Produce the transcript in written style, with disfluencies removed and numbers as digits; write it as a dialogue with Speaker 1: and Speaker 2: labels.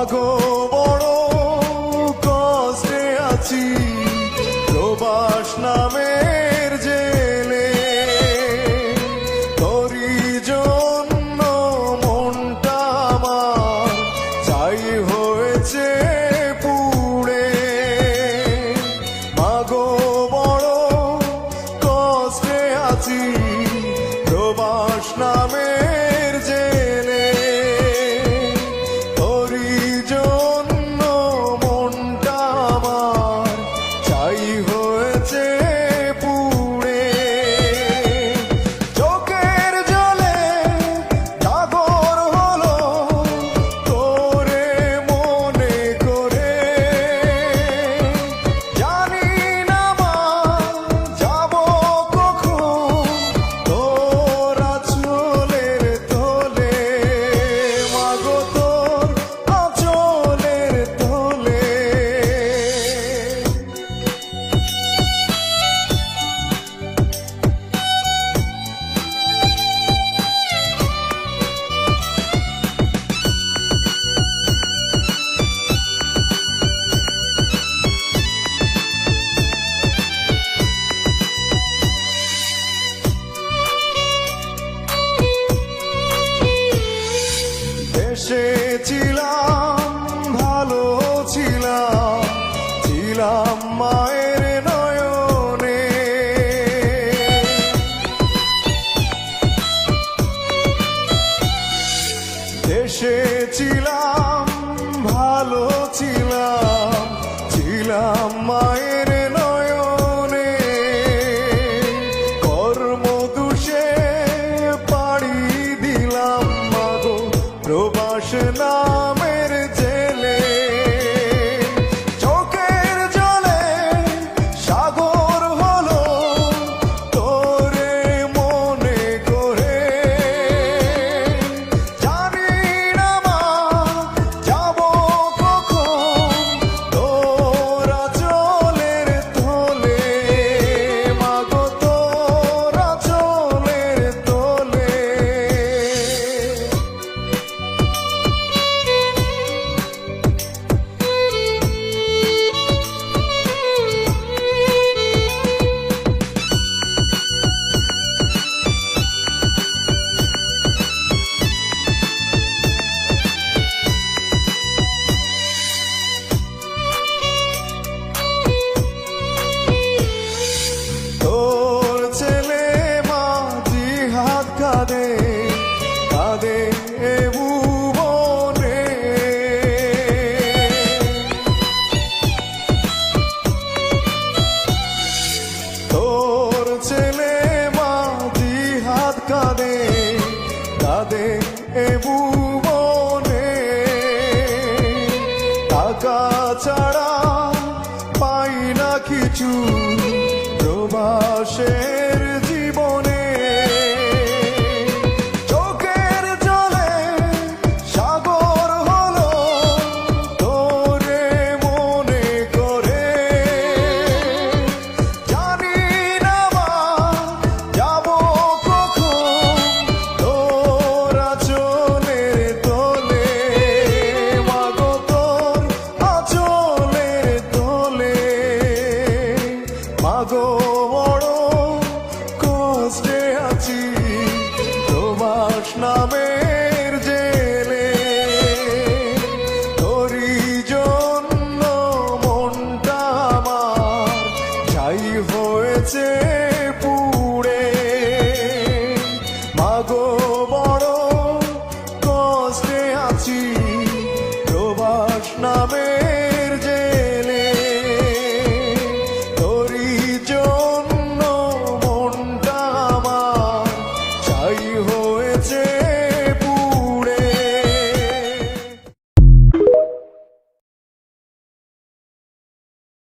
Speaker 1: মাগো বড় কষ্টে আছি প্রবাস নামের জেলে, তোরি জন্য মনটা আমার চাই হয়েছে পুড়ে। মাগো বড় কষ্টে আছি প্রবাস নামের জেলে, তোরি জন্য মনটা আমার চাই হয়েছে পুড়ে। চোখের জলে জাগর হলো তোরে মনে করে, জানি না মা যাব কখন তোর আঁচলের তলে, মাগো তোর আঁচলের তলে। এসেছিলাম ভালো ছিলাম, ছিলাম মায়ের নয়নে, এসেছিলাম ভালো ছিলাম, ছিলাম মায়ের নয়নে। কর্মদোষে পাড়ি দিলাম মাগো প্রবাস নামের জেলে, চোখের জলে সাগর হলো তোরে মনে করে, জানি না মা যাব কখন তোর আঁচলের তলে, মাগো তোর আঁচলের তলে। তোর ছেলে মা জিহাদ কাঁদে কাঁদে এ ভুবনে, তোর ছেলে মা জিহাদ কাঁদে কাঁদে এ ভুবনে। টাকা ছাড়া পাই না কিছু প্রবাসের জীবনে, চোখের জলে সাগর হলো তোরে মনে করে, জানি না মা যাব কখন তোর আঁচলের তলে, মাগো তোর আঁচলের তলে। মাগো বড় কষ্টে আছি প্রবাস নামের জেলে, তোরি জন্য মনটা আমার চাই হয়েছে পুড়ে। মাগো বড় কষ্টে আছি প্রবাস নামের জেলে, তোরি জন্য মনটা আমার চাই হয়েছে